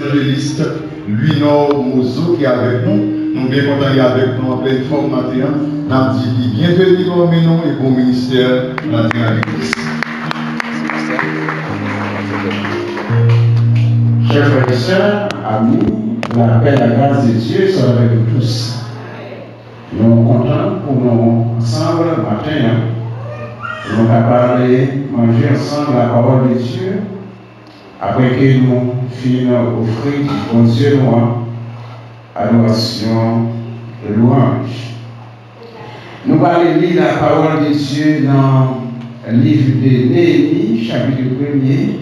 évangélistes, Luino Mozo qui est avec nous. Nous sommes bien contents d'être avec nous en pleine forme matin. Nous avons dit bienvenue parmi nous et bon ministère matin à l'église. Chers frères et sœurs, amis, la paix et la grâce de Dieu soit avec nous tous. Nous sommes contents pour nous ensemble matin. Nous sommes capables de manger ensemble la parole de Dieu après que nous finissons offrir du bon Dieu noir, adoration et louange. Nous allons lire la parole de Dieu dans le livre de Néhémie, chapitre 1er.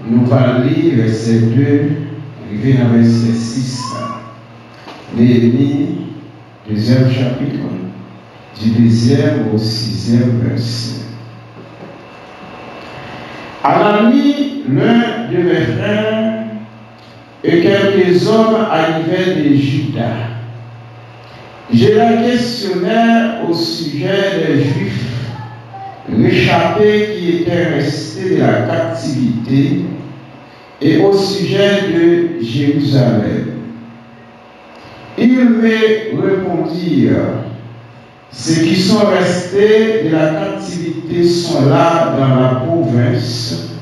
Nous allons lire verset 2, arrivé à verset 6. Néhémie, deuxième chapitre, du 2e au 6e verset. Anani, l'un de mes frères, et quelques hommes arrivaient de Juda. Je la questionnais au sujet des Juifs réchappés qui étaient restés de la captivité et au sujet de Jérusalem. Ils me répondirent: ceux qui sont restés de la captivité sont là dans la province,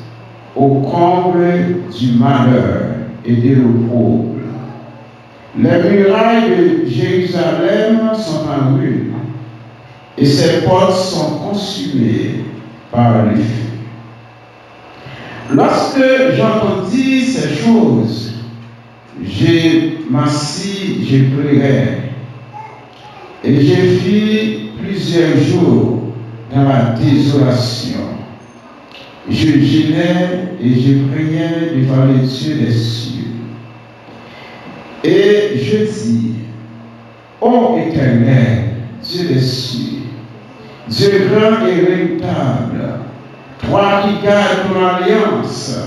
au comble du malheur et de l'opprobre. Les murailles de Jérusalem sont en ruine et ses portes sont consumées par le feu. Lorsque j'entendis ces choses, je m'assis, je pleurais, et je fis plusieurs jours dans la désolation. Je gênais et je priais devant les dieux des cieux. Et je dis: ô Éternel, Dieu des cieux, Dieu grand et redoutable, toi qui gardes ton alliance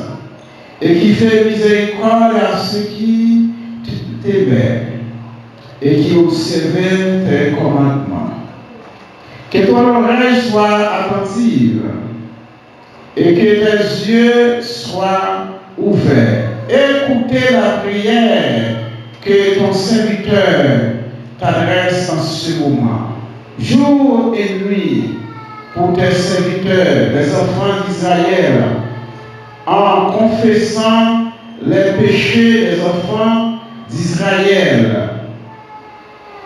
et qui fais miséricorde à ceux qui t'aiment et qui observent tes commandements. Que ton oreille soit attentive et que tes yeux soient ouverts. Écoutez la prière que ton serviteur t'adresse en ce moment, jour et nuit, pour tes serviteurs, les enfants d'Israël, en confessant les péchés des enfants d'Israël,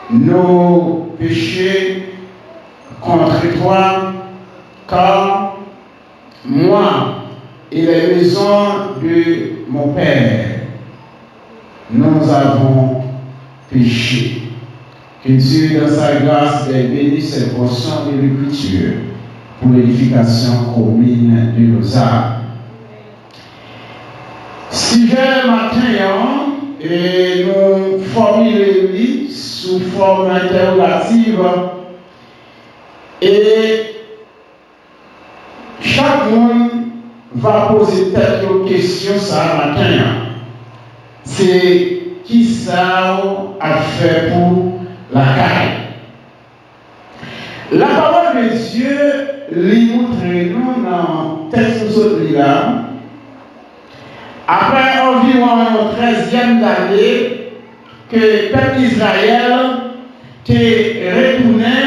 nos péchés contre toi, car moi et les maisons de mon Père, nous avons péché. Que Dieu, dans sa grâce, ait béni cette portion de l'Écriture pour l'édification commune de nos âmes. Sujet matin, et nous formulons sous forme interrogative, et chaque monde va poser tête aux questions ça matin. C'est qui ça a fait pour la caille. La parole de Dieu lui montre nous dans le texte de là. Après environ 13e année que le peuple d'Israël était retourné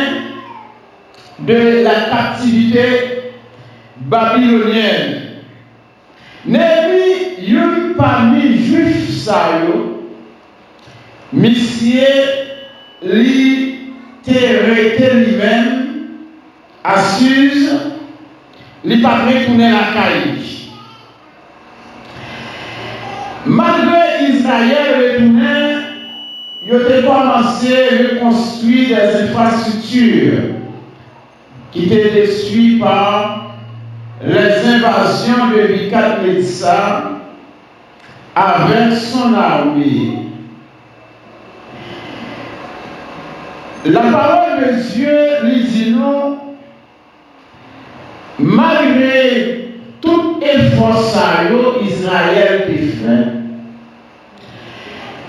de la captivité babylonienne. Néhémie, une parmi les Juifs, monsieur, lui, était lui-même à Suse, lui pas retourné la caille. Malgré Israël retourné, il a commencé à reconstruire des infrastructures qui étaient détruites par les invasions de Nebuchadnezzar avec son armée. La parole de Dieu lui dit non, malgré tout effort Israël a fait,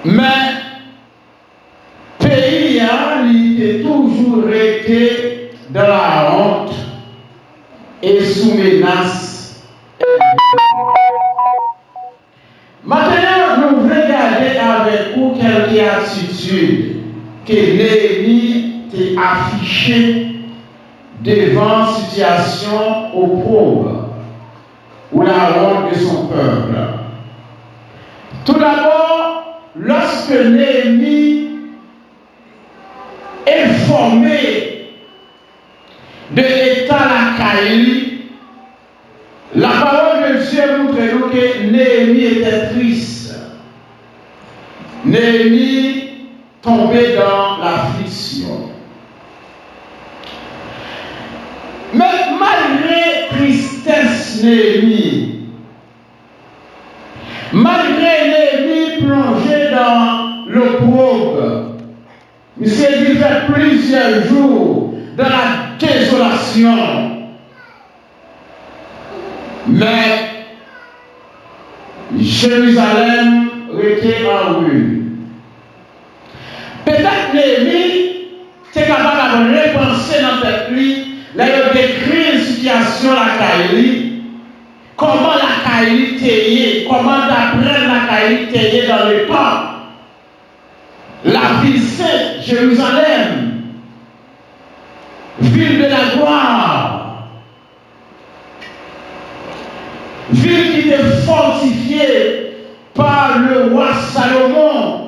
mais le pays a toujours été dans la honte et sous menace. Maintenant, nous regarder avec vous quelques attitudes que Néhémie t'a affichées devant situation opprobre ou la honte de son peuple. Tout d'abord, lorsque Néhémie est formé de l'état la Caïli, la parole de Dieu montre nous que Néhémie était triste. Néhémie tombait dans l'affliction. Mais malgré tristesse Néhémie, malgré Néhémie plongé dans l'opprobre, monsieur dit fait plusieurs jours dans la désolation. Mais Jérusalem était en ruine. Peut-être Néhémie était capable de repenser dans cette lui, là il décrit une situation la Caïli, comment la Caïli était, comment d'après la Caïli était dans le temps. La ville sainte, Jérusalem, ville de la gloire, ville qui était fortifiée par le roi Salomon.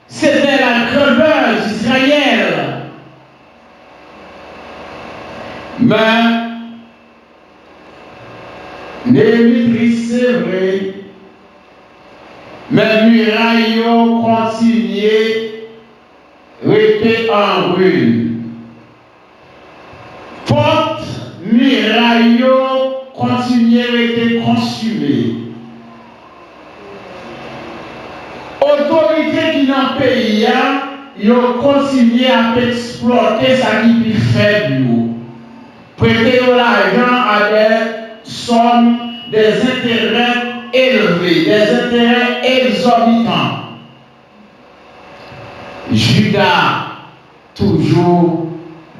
C'était la grandeur d'Israël. Mais Néhémie triste, c'est vrai, mais murailles continuaient rester en ruine. Portes, murailles continuaient à être consumées. Autorité qui dans le pays, ils ont continué à exploiter ce qui est faible. Prêter l'argent à des sommes, des intérêts élevés, des intérêts exorbitants. Judas, toujours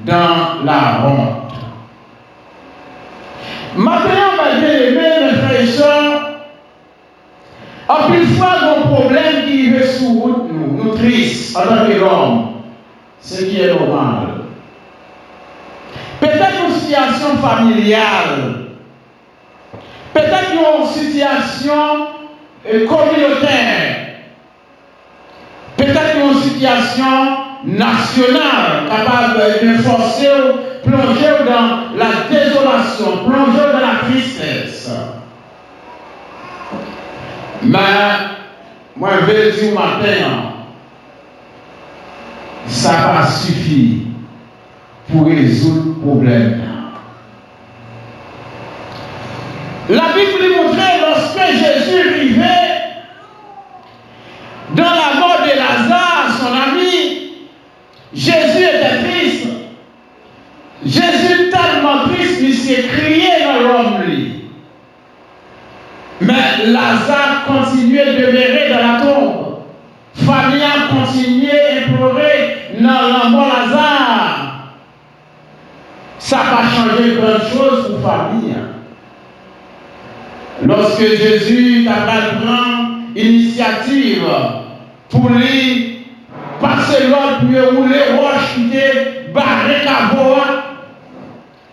dans la honte. Maintenant, malgré les mes frères et sœurs, en plus fois, nos problèmes qui vivent sous route, nous tristes en tant que l'homme, ce qui est normal. Peut-être une situation familiale, peut-être une situation communautaire, peut-être une situation nationale capable de forcer, plonger dans la désolation, plonger dans la tristesse. Mais, moi, je vais dire matin, ça n'a pas suffi pour résoudre le problème. La Bible montrait lorsque Jésus vivait dans la mort de Lazare, son ami, Jésus était triste. Jésus tellement triste, il s'est crié dans l'homme. Mais Lazare continuait de demeurer dans la tombe. Famille a continué à implorer dans la mort Lazare. Ça n'a pas changé grand-chose pour la famille. Lorsque Jésus a pris l'initiative pour lui passer l'ordre pour rouler roche qui était barré à voix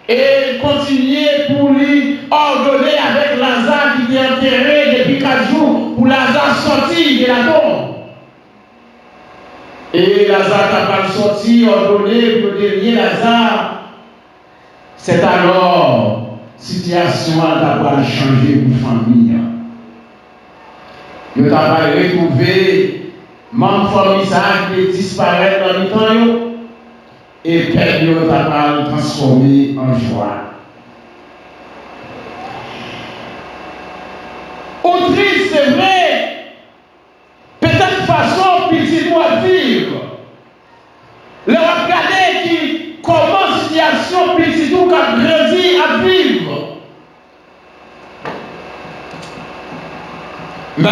et continuer pour lui ordonner avec Lazare qui était enterré depuis 4 jours pour Lazare sortir de la tombe. Et Lazare n'a pas sorti, ordonné pour dernier Lazare. C'est alors situation n'a pas changé pour la famille. Il n'a pas retrouvé membre famille qui disparaît dans le temps et père n'a pas transformé en joie. Au triste, c'est vrai, peut-être façon petit nous à vivre. Le regarder qui comment situation petit nous a grandi à vivre. Mais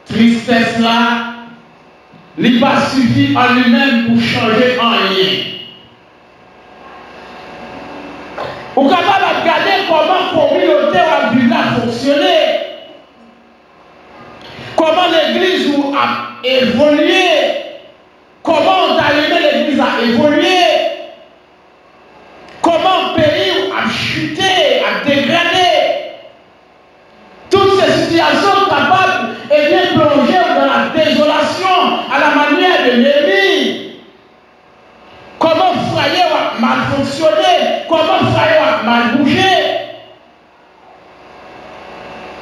tristesse là, il n'a pas suffi en lui-même pour changer en rien. Vous êtes capable de regarder comment la communauté a fonctionné, comment l'église a évolué, comment l'église a évolué, comment le pays a chuté, a dégradé. Toutes ces situations capables et bien plongées dans la désolation à la manière de Néhémie. Comment le foyer a mal fonctionné, comment le foyer a mal bougé.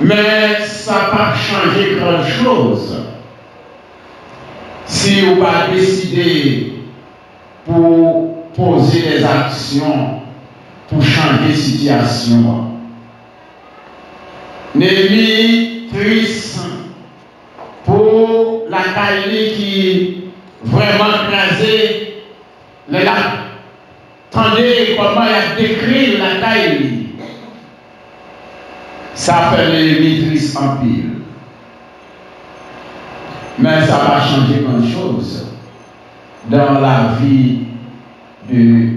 Mais ça n'a pas changé grand-chose. Si vous pas décidé pour poser des actions pour changer la situation. Néhémie triste pour la Kaili qui vraiment crasée. Attendez comment il a décrit la Kaili. Ça fait Néhémie triste en pile. Mais ça va changer grand-chose dans la vie de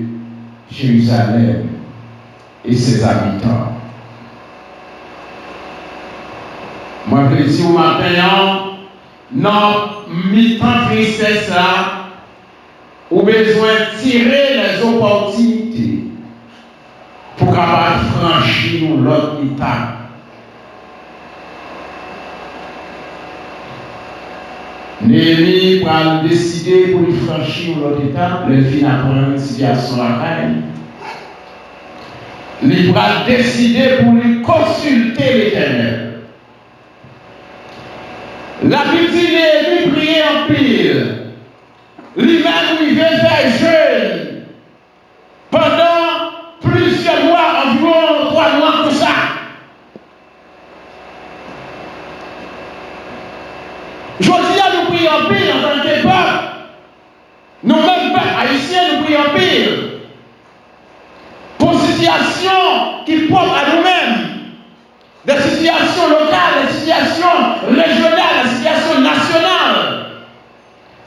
Jérusalem et ses habitants. Moi, je dis au matin, non, mi-temps tristesse là, ou besoin de tirer les opportunités pour capable franchir l'autre étape. Néhémie va décider pour lui franchir l'autre étape, le fin après une situation à caille. Il va décider pour lui consulter l'Éternel. La Bible dit Néhémie priait en pile. Lui-même, il veut faire jeûne pendant plusieurs mois, environ 3 mois comme ça. Je dis à nous prier en pile en tant que peuple. Nous-mêmes, peuple haïtien, nous prions en pile. Pour une situation qui propre à nous-mêmes. Des situations locales, des situations régionales, des situations nationales,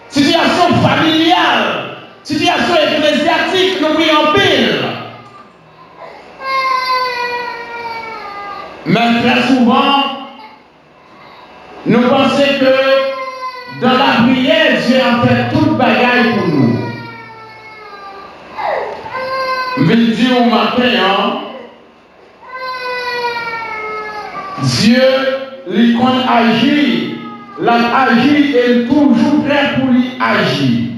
situations familiales, situations ecclésiastiques, nous prions en pile. Mais très souvent, nous pensons que dans la prière, Dieu a fait toute bagaille pour nous. Midi au matin, Dieu, lui compte agir, l'agit est toujours prêt pour lui agir.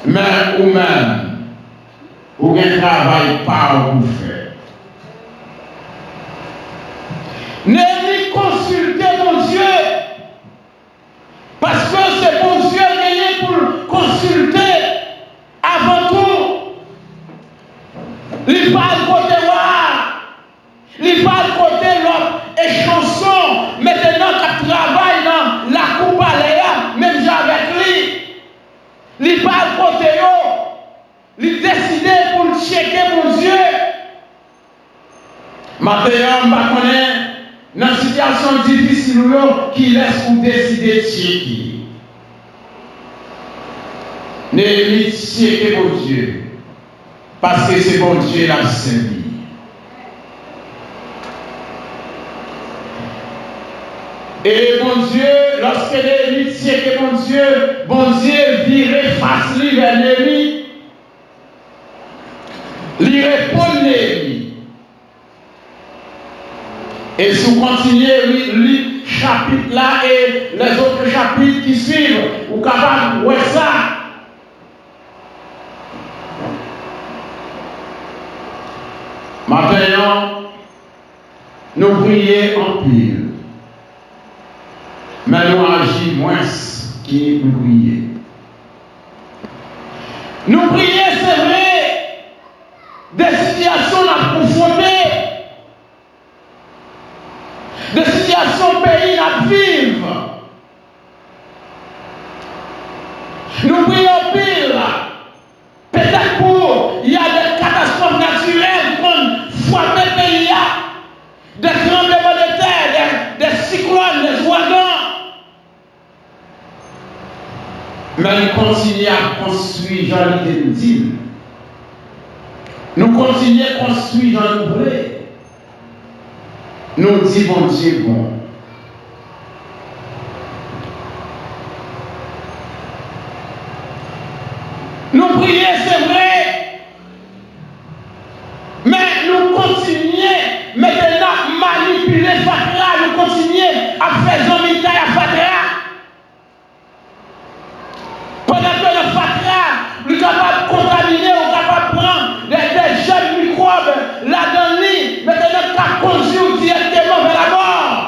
Mais ou même, ou un travail pas pour faire. Néhémie consulter mon Dieu, parce que c'est mon Dieu gagné pour consulter avant tout. Il parle côté voir, il parle côté l'autre et chanson, maintenant qu'il travaille dans la coupe à l'air, même avec lui. Il parle côté eux, il décide pour checker mon Dieu. Maintenant, je ne connais dans une situation difficile qui laisse pour décider de checker. Néhémie checker mon Dieu. Parce que c'est bon Dieu l'a servi. Et bon Dieu, lorsque Néhémie checker mon Dieu virait face lui vers Néhémie. Il répond Néhémie. Et si vous continuez le chapitre là et les autres chapitres qui suivent, vous êtes capable de voir ça. Maintenant, nous prions en pile. Mais nous agissons moins qui nous prions. Nous prions, c'est vrai, des situations à profonder. Des situations pays à vivre. Nous prions pile. Peut-être pour il y a des catastrophes naturelles comme frapper le pays, des tremblements de terre, des cyclones, des ouragans. Mais nous continuons à construire, j'en ai dit. Nous continuons à construire, j'en ai. Nous disons bon Dieu bon. Nous prions, c'est vrai. Mais nous continuons maintenant à manipuler Fatra. Nous continuons à faire zomita à Fatra. Pendant que le Fatra est capable de contaminer, ou capable de prendre des jeunes microbes, la donne, maintenant qu'à conduire directement vers la mort.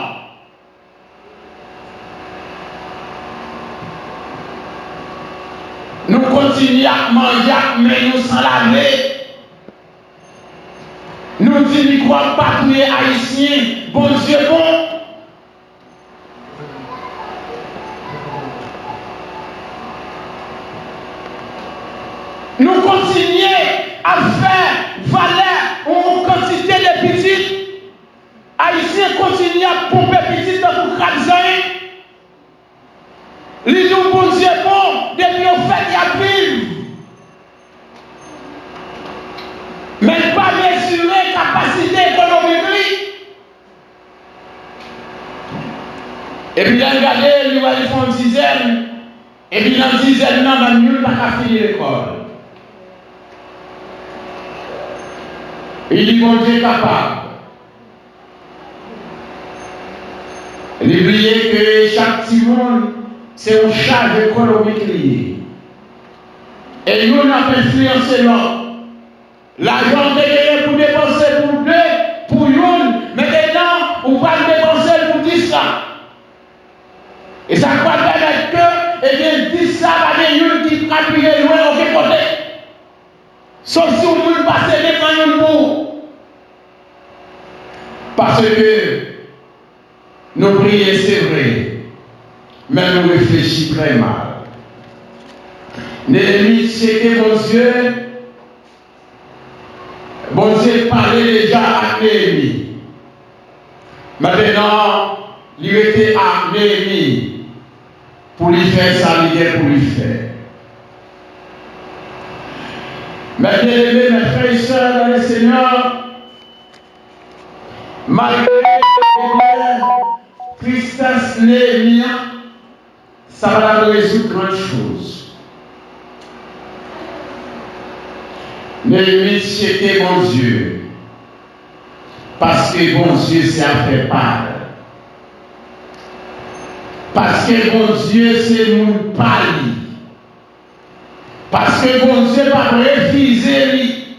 Nous continuons à manger, mais nous sans laver. Nous disons, nous croyons pas tous les Haïtiens, bon Dieu, bon. Nous continuons à faire valer une quantité de petites. Haïtiens continuent à pomper petites dans le crâne. Les nous, bon Dieu, bon, depuis on fait y vivre. Mais pas mesurer capacité économique. Et puis, regardez, il va faire une dizaine. Et puis, dans une dizaine, non, on ne va pas finir l'école. Il dit, bon Dieu est capable. N'oubliez que chaque petit monde, c'est une charge économique liée. Et nous, on a influencé l'autre. L'argent est pour dépenser pour deux, pour une, maintenant, on va dépenser pour 10 ça. Et ça va permettre que, eh bien, 10 ça va être une qui appuie loin au côté. Sauf si on ne passe devant une bout. Parce que nous prions, c'est vrai, mais nous réfléchissons très mal. Néhémie, c'était mon Dieu. Bon Dieu parlait déjà à Néhémie. Maintenant, il était à Néhémie pour lui faire ça, l'idée pour lui faire. Maintenant, mes frères et sœurs dans le Seigneur, malgré la tristesse Néhémie, ça va nous résoudre grande chose. Néhémie, c'était bon Dieu. Parce que bon Dieu, c'est à faire part. Parce que bon Dieu, c'est mon pali. Parce que bon Dieu, pas refuser lui.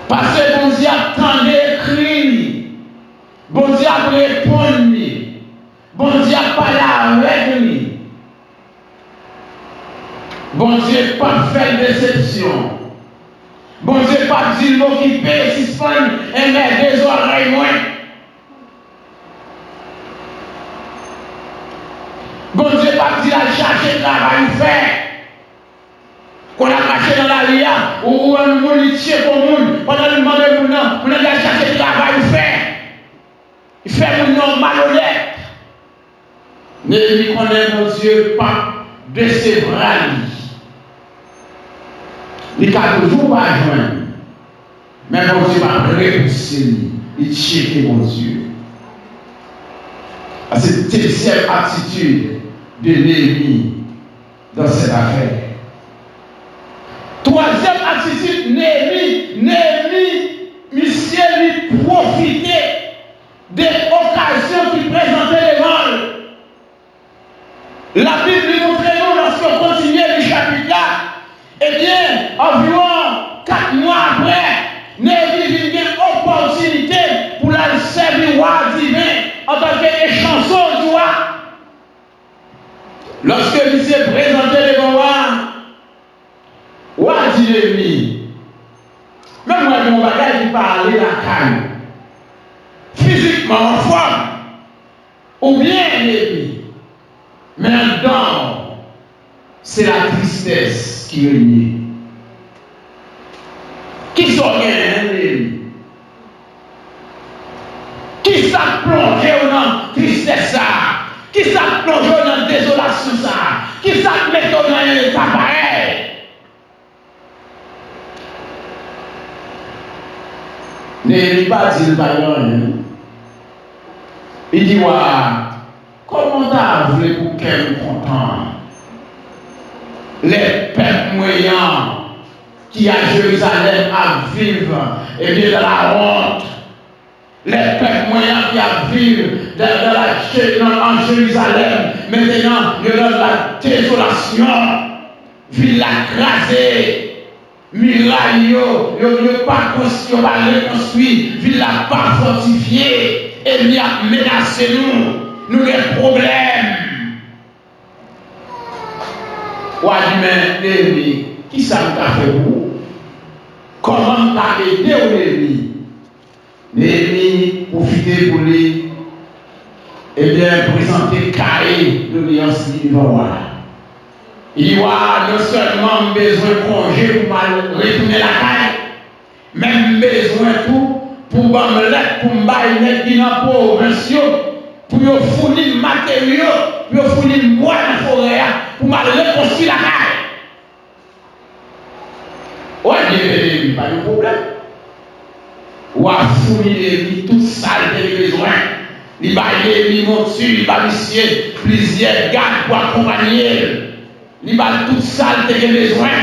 Parce que bon Dieu, attendait écrit. Bon Dieu, a répondu. Bon Dieu, a parlé avec lui. Bon Dieu, pas faire déception. Bon Dieu, pas dire m'occuper, suspendre et mettre des oreilles moins. Bon Dieu, pas dire à chercher travail faire. Qu'on a caché dans la ria, ou un monde tient pour le monde, pendant le moment de nous, on a cherché travail faire. Il fait mon nom malhonnête. Ne connaît mon Dieu pas de ses bras. Il a toujours pas joindre. Mais mon Dieu va repousser. Il checker mon Dieu. C'est une telle attitude de Néhémie dans cette affaire. Troisième attitude, Néhémie, monsieur lui profitait des occasions qui présentaient devant lui. La Bible nous montre nous lorsqu'on continue le chapitre là. Eh bien, environ 4 mois après, Néhémie vit une opportunité pour la servir roi divin en tant qu'échanson du roi. Lorsque il s'est présenté devant roi dit Néhémie, même moi, mon bagage, il parlait la canne, physiquement en forme, ou bien Néhémie, mais en dedans, c'est la tristesse qui régnait. Qui sont bien, qui s'est plongé dans la tristesse, qui s'est plongé dans la désolation, qui s'est mis dans le cabaret. Néhémie pas dit le baillon. Il dit, ouais, comment t'as voulu pour qu'elle soit content? les peuples moyens qui à Jérusalem à vivre et bien dans la honte. Les peuples moyens qui à vivre en Jérusalem, maintenant, il y a la désolation, ville la crasée, muraille, il n'y a pas reconstruit, ville la pas fortifiée, et il a menacé nous des problèmes. Ouais, mais Néhémie, qui ça nous a fait pour? Comment t'as aidé au Néhémie? Néhémie, profiter pour lui, et bien présenter Caïn, le meilleur style devant. Il y a non seulement besoin de congé pour retourner la caille, même besoin pour me lettre, pour me bailler qui n'a pas pour fournir le matériau, pour fournir le bois dans la forêt, pour me reconstruire la caille. Ouais, bien, pas de problème. Ou à fournir tout ça, les besoins. Il va y monter, il va y plusieurs gardes pour accompagner. Il va tout ça, les besoins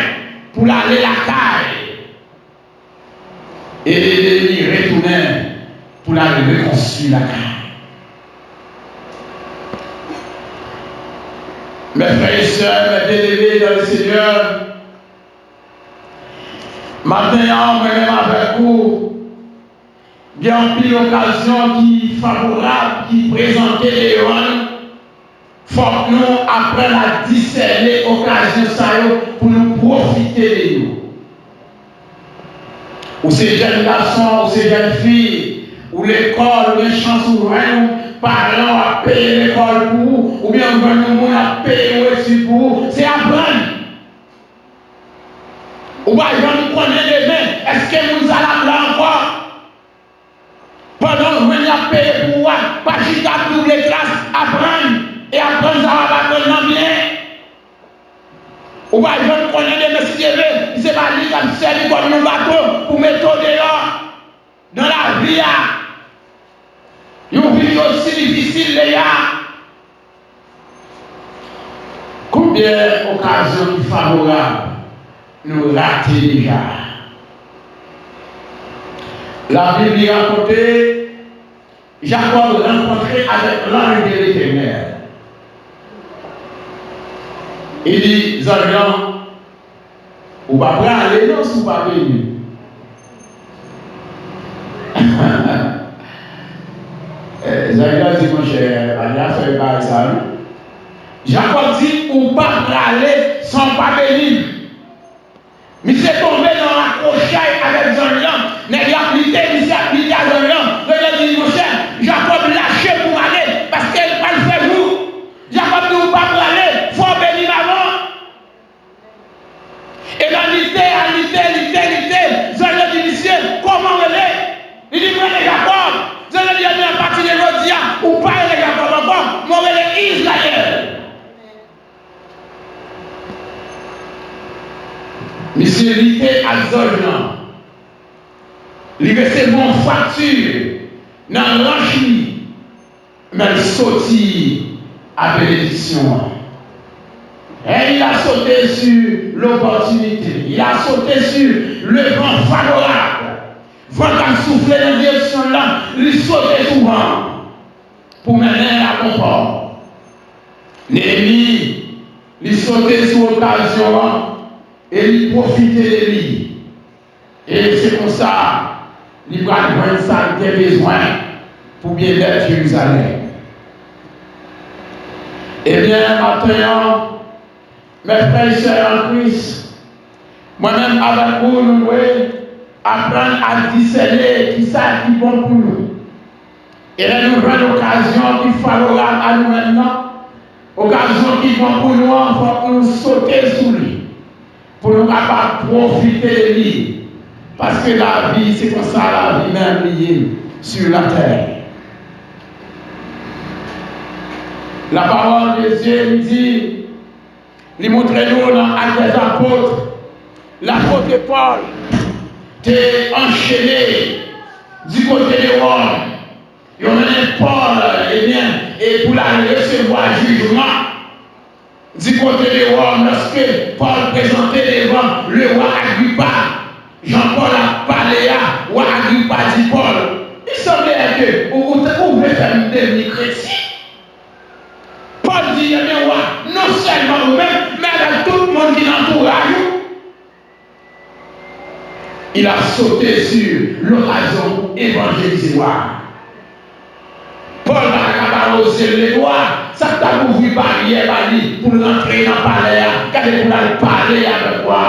pour aller la caille. Et il retourner pour la reconstruire la caille. Mes frères et sœurs, mes bien-aimés dans le Seigneur, maintenant, moi-même avec vous, il y a une occasion qui est favorable, qui présente les gens. Il faut que nous apprenions à discerner l'occasion pour nous profiter de nous. Ou ces jeunes garçons, ou ces jeunes filles, ou l'école, ou les chances ouvertes, parents à payer l'école pour vous, ou bien le gouvernement à payer aussi pour vous, c'est apprendre. Ou bien nous connaître les mains, est-ce que nous allons là encore? Pendant que vous avez payé pour moi, pas juste à toutes les classes, apprendre, et apprendre ça va apprendre bien. Ou bien nous connaître les mains, si je c'est pas lui qui a servi comme un bateau pour mettre dehors dans la vie. Une vie aussi difficile, les gars. Combien d'occasions favorables nous ratons déjà? La Bible racontait Jacob rencontré avec l'ange de l'Éternel. Il dit, Zorian, ou pas aller, non, ou pas venir. Zorian dit, mon cher, il a fait par ça. Jacob dit, ou pas aller sans pas venir. Mais c'est tombé dans la crochaille avec Zorian. Mais il a appliqué à Zorian. Il dit, mon cher, Jacob lâché pour aller parce qu'elle va le faire vous. Jacob dit, ou pas pour aller, il faut venir avant. Et là, Zorian dit, monsieur, comment elle est? Il dit, moi, Jacob. Zorian dit, il y a une partie de l'audia, ou pas les Jacob encore, moi, elle est Israël. Monsieur Lité à Zorian, il recevait une facture dans l'enchis, mais il sortit à bénédiction. Et il a sauté sur l'opportunité, il a sauté sur le vent favorable. Vent qui soufflait dans la direction là, il sautait souvent pour mener à bon port. Néhémie, il sautait sur l'occasion. Et il profitait de lui. Et c'est comme ça, il va prendre ça qu'il a besoin pour bien être Jérusalem. Eh bien, maintenant, mes frères et sœurs en Christ, moi-même avec vous, nous devons apprendre à discerner qui ça qui est bon pour nous. Et là, nous avons l'occasion qui est favorable à nous maintenant, occasion qui est bon pour nous, il faut que nous sauter sur lui. Pour nous capables profiter de lui. Parce que la vie, c'est comme ça, la vie même liée sur la terre. La parole de Dieu nous dit, il montre nous dans Actes des Apôtres, l'apôtre Paul t'est enchaîné du côté de Rome. Il a mené Paul et pour la recevoir jugement. du côté de Rome, lorsque Paul présentait devant le roi Agrippa, Jean-Paul a parlé à roi Agrippa dit Paul, il semblait que vous pouvez faire devenir chrétien. Paul dit, eh bien, roi, non seulement vous-même, mais avec tout le monde qui l'entoure, il a sauté sur l'occasion pour évangéliser le roi. Paul va osé les doigts, ça t'a ouvert barrière pour rentrer dans le palais, car il voulait parler avec moi.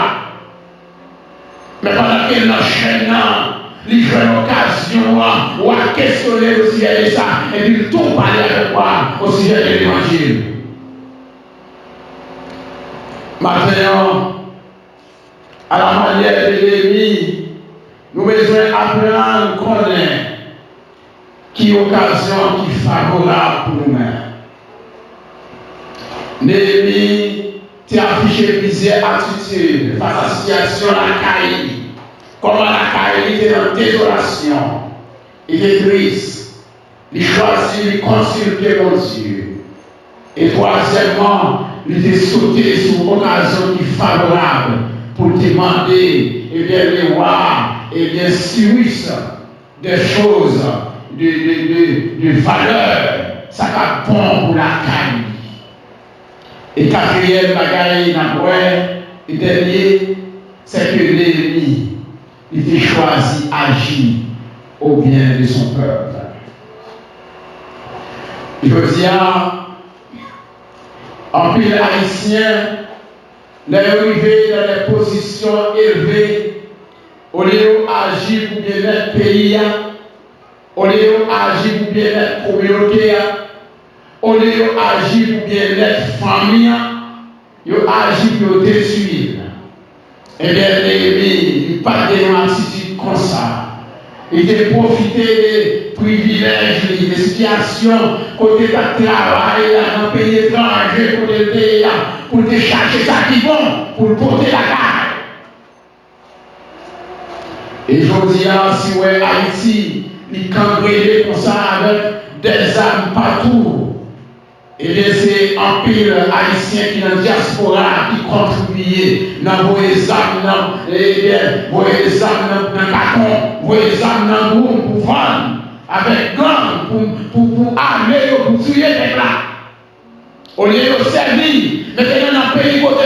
Mais pendant qu'il enchaîne, il fait l'occasion, ou à questionner au sujet de ça, et puis tout parler avec moi au sujet de l'évangile. Maintenant, à la manière de Néhémie, nous besoin apprendre à connaître qui occasion qui est favorable pour nous-mêmes. Néhémie t'a affiché plusieurs attitudes face à la situation de la Caïe. Comment la Caïe était dans la désolation. Il est triste. Il choisit de consulter mon Dieu. Et troisièmement, il est sauté sur l'occasion qui est favorable pour demander, eh bien, les rois, eh bien, suisse des choses de valeur, ça va bon pour la Caïe. Et quatrième bagaille, et dernier, c'est que l'ennemi, il a choisi d'agir au bien de son peuple. Je veux dire, en pile haïtien, les arrivés dans les positions élevées, au lieu d'agir pour bien-être pays, au lieu d'agir pour bien-être communauté, au lieu d'agir pour bien-être famille, ils agissent pour détruire. Et bien, l'ennemi, il n'a pas de attitude comme ça. Il a profité des privilèges, des situations, côté de travail, dans le pays étranger, côté de pays, pour te chercher ça qui est bon, pour porter la carte. Et je dis, si vous êtes Haïti, il cambré comme ça avec des armes partout. Et bien, c'est un pile haïtien qui est dans la diaspora qui contribue dans vos âmes, et bien, vos âmes dans le carton, vos âmes dans le groupe pour vendre, avec gang, pour armer, pour tuer des plats. Au lieu de servir, maintenant dans le pays côté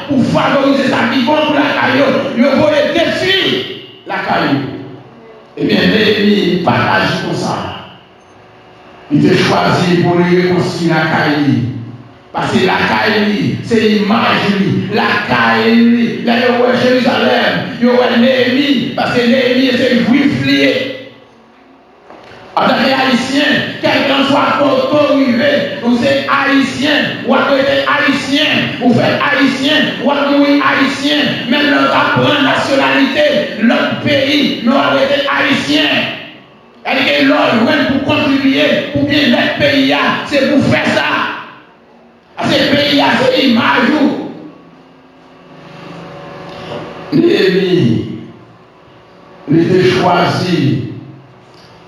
pour favoriser ça qui vont pour la caillou, ils vont détruire la caillou. Eh bien, l'ennemi partage comme ça. Il a choisi pour lui reconstruire la Caïe. Parce que la Caïe, c'est l'image, la Caïe, là, il y a Jérusalem, il y a Néhémie, parce que Néhémie, c'est juif lié. En tant qu'haïtien, quelqu'un soit auto-rivé, vous êtes haïtien, ou à être haïtien, vous faites haïtien, ou à mourir haïtien, même l'autre apprend nationalité, l'autre pays, nous avons été haïtiens. Et que l'homme pour contribuer pour bien l'être pays, c'est pour faire ça. Ce pays, c'est l'image. Néhémie, il était choisi,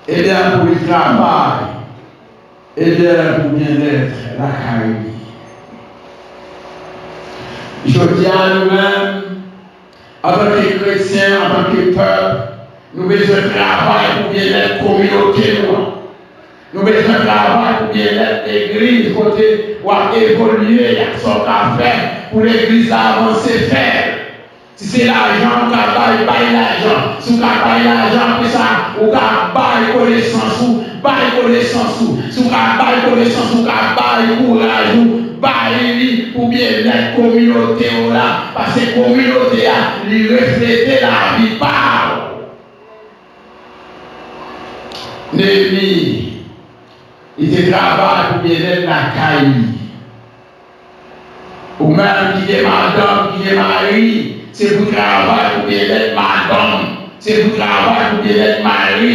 et bien pour le travail, et bien pour bien-être, la Caïe. Je dis à nous-mêmes, en tant que chrétiens, en tant que peuple, nous besoin de travail pour bien-être communauté. Nous besoin de travail pour bien-être l'église, côté où évoluer, il y a son qu'à faire pour l'église avancer, faire. Si c'est l'argent, on va bailler l'argent. Si on va bailler l'argent, puis ça, on va bailler connaissance, bailler connaissance. Si on va bailler connaissance, on va bailler courage, bailler pour bien-être communauté. Parce que la communauté a reflété la vie par. Néhémie, il travaille pour bien-être la Caïe. Ou même qui est madame, qui est mari, c'est pour travailler pour bien-être madame, c'est pour travailler pour bien-être mari.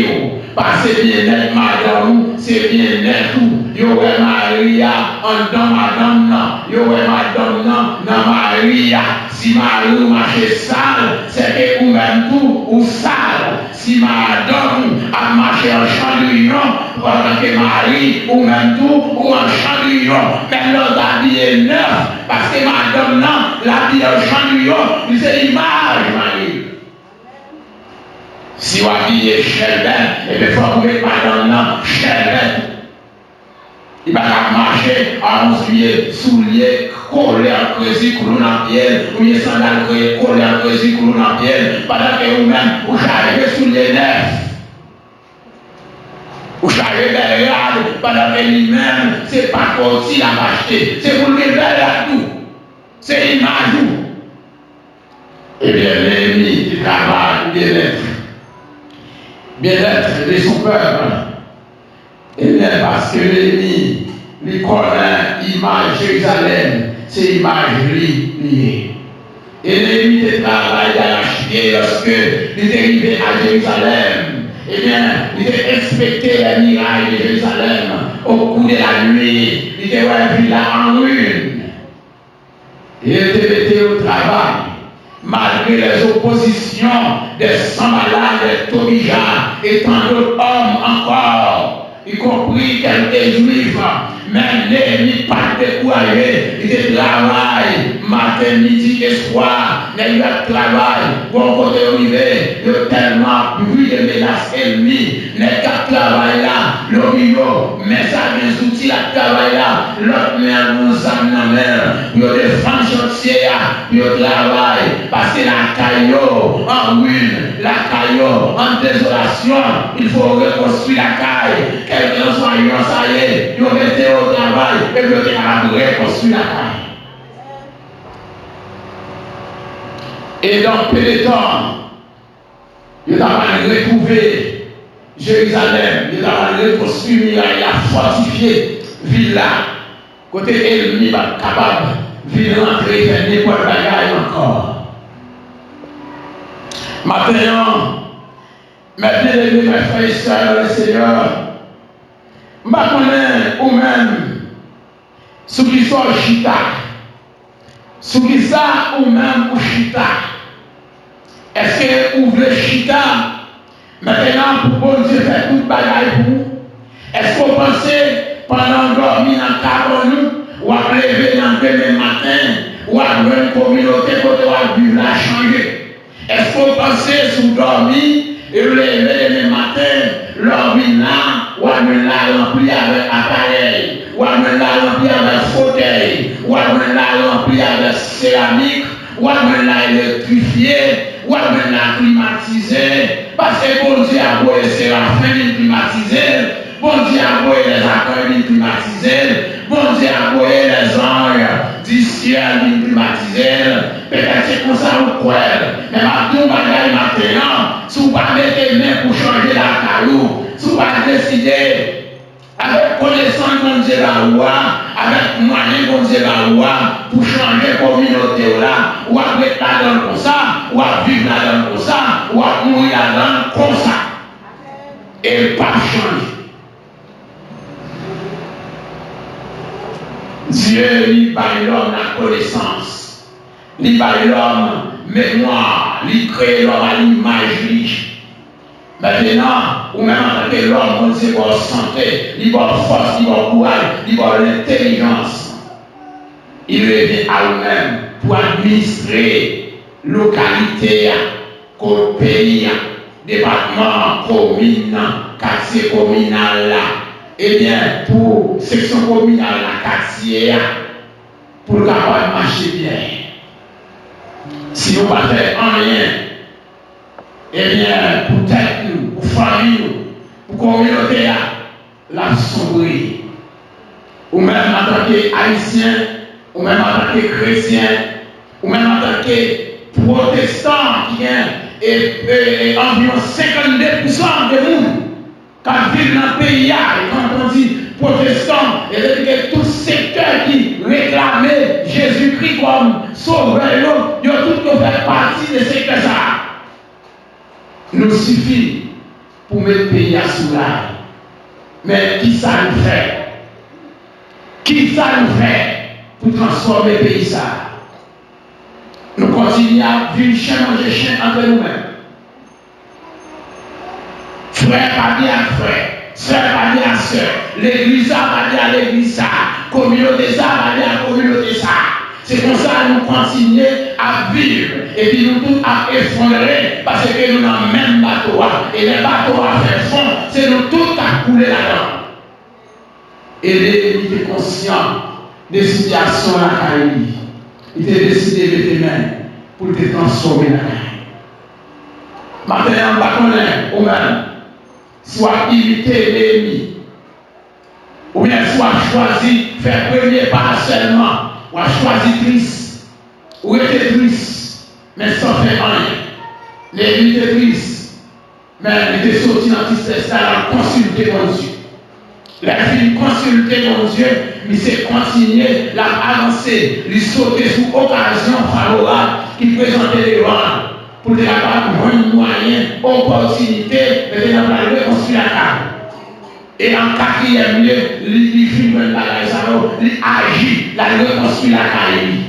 Parce que bien-être madame, c'est bien-être tout. Il y a mari, Maria, en dans madame, non. Yo, madame, non, Maria. Si Marie marche sale, c'est que ou même tout, ou sale. Si madame a marché en chandelier, pendant que Marie, ou même tout, ou en chandelier, même l'autre habillé neuf, parce que madame, non, l'habillé en chandelier, c'est l'image, Marie. Si vous habillez Sherbet, et bien il faut que vous mettez madame, non, Sherbet. Il va marcher à 11 pieds, souliers, collés en creusi, coulons en pied, ou bien sandales collés en creusi, coulons en pied, pendant que vous-même, vous chargez souliers neufs. Vous chargez belle rade, pendant que lui-même, c'est pas comme s'il a acheté, c'est pour le belle à tout. C'est l'image. Eh bien, l'ennemi qui travaille, bien-être de son peuple. Et bien parce que l'ennemi, lui connaît l'image Jérusalem, c'est l'image liée. Et l'ennemi de travail à l'acheter lorsque il est arrivé à Jérusalem. Eh bien, il a inspecté les murailles de Jérusalem au cours de la nuit. Il a vu là en ruine. Il était metté au travail. Malgré les oppositions des Sanballat, des Tobija et tant d'autres hommes encore, y compris quelques juifs, même l'ennemi pas découragé, il travaille matin, midi et soir, il y a travail, bon côté arrivé, il y a tellement vu de menaces ennemies, il y a travail là, l'omio, mais ça vient d'outils à travail là, l'autre mère nous amène mer, il y a des francs chantiers, il y a travail, parce que la caillou en ruine, la caillou en désolation, il faut reconstruire la caille, quelqu'un soit ça y est, il y a été au travail, et il y a reconstruire la caille. Et dans peu de temps, il a retrouvé Jérusalem, il a reconstruit, il a fortifié ville-là. Côté ennemi, va capable de rentrer faire n'importe bagaille encore. Maintenant, mes bien-aimés, mes frères et sœurs dans le Seigneur, je connais ou même ce qui sont chita. Ce qui ça ou même ou chita. Est-ce que vous voulez chita maintenant pour bon Dieu faire toute bagaille pour vous? Est-ce que vous pensez pendant dormir dans le cabanon ou à lever dans le demain matin ou à une communauté pour vivre la changer? Est-ce que vous pensez sur dormir et vous lever demain matin, dormir là ou à la remplir avec appareil ou à la remplir avec fauteuil ou à la remplir avec céramique ou à la électrifier ou à la climatiser? Parce que bon Dieu a beau essayer à faire climatiser, bon Dieu a beau les accueils climatiser, bon Dieu a beau les anges du ciel climatiser. Peut-être c'est pour ça vous croyez, mais ma tout bagaille maintenant, si vous ne mettez main pour changer la caillou, si vous ne décidez avec connaissance de Dieu la loi, avec moyen de Dieu la loi, pour changer la communauté là, ou à être là-dedans comme ça, ou à vivre là-dedans comme ça, ou à mourir là-dedans comme ça. Et pas changer. Dieu lui baille l'homme la connaissance, lui baille l'homme mémoire, lui crée l'homme à l'image. Maintenant, ou même en tant que l'homme, on dit bon santé, il va force, il va courage, il va l'intelligence. Il revient à lui-même pour administrer localité, pays, département, commune, quartier communal là. Eh bien, pour section communale, la quartier, pour le capable marcher bien. Si nous ne faisons rien, eh bien, pour tête nous, pour famille nous, pour communauté, la sombrerie. Ou même en tant qu'haïtien, ou même en tant que chrétien, ou même en tant que protestant qui est environ 52% de nous, quand vivent dans le pays, et quand on dit protestant, et que tout secteur qui réclamait Jésus-Christ comme sauveur, ils ont tous fait partie de ce secteur ça. Nous suffit pour mettre le pays à sous l'ail. Mais qui ça nous fait? Qui ça nous fait pour transformer le pays ça? Nous continuons à vivre chien manger chien entre nous-mêmes. Frère parler à frère, sœur parler à sœur, l'église a parlé à l'église ça, communauté ça parler à communauté ça. C'est comme ça que nous continuons à vivre et puis nous tous à effondrer parce que nous avons le même bateau et les bateaux à faire fond, c'est nous tous à couler là-dedans. Et l'ennemi était conscient des situations à la Caraïbe. Il était décidé de mettre les mains pour te transformer la Caraïbe. Maintenant, on va connaître ou même soit imiter l'ennemi ou bien soit choisi faire premier pas seulement. Ou a choisi triste, ou était triste, mais sans faire rien. L'ennemi était triste, mais il était sorti dans la tristesse, il a consulté mon Dieu. La fille consulté mon Dieu, il s'est continué à avancer, il sauter sous occasion favorable qui présentait les rois pour être capable de prendre moyen, opportunité, de reconstruire la table. Et en quatrième lieu, il filme le bagage, il agit, la reconstruit la Caraïbe.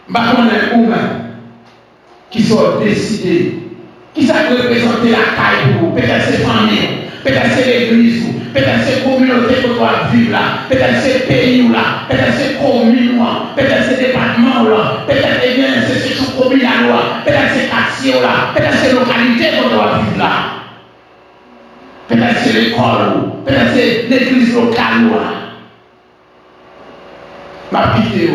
Maintenant, je connais même qui sont décidés, qui savent représenter la Caraïbe, peut-être c'est famille, peut-être c'est l'église, peut-être c'est la communauté que doit vivre là, peut-être c'est le pays là, peut-être c'est la commune là, peut-être c'est le département là, peut-être c'est sous commune là, peut-être c'est le quartier là, peut-être c'est la localité que doit vivre là. Peut-être c'est l'école, peut-être c'est l'église locale. Ma vidéo.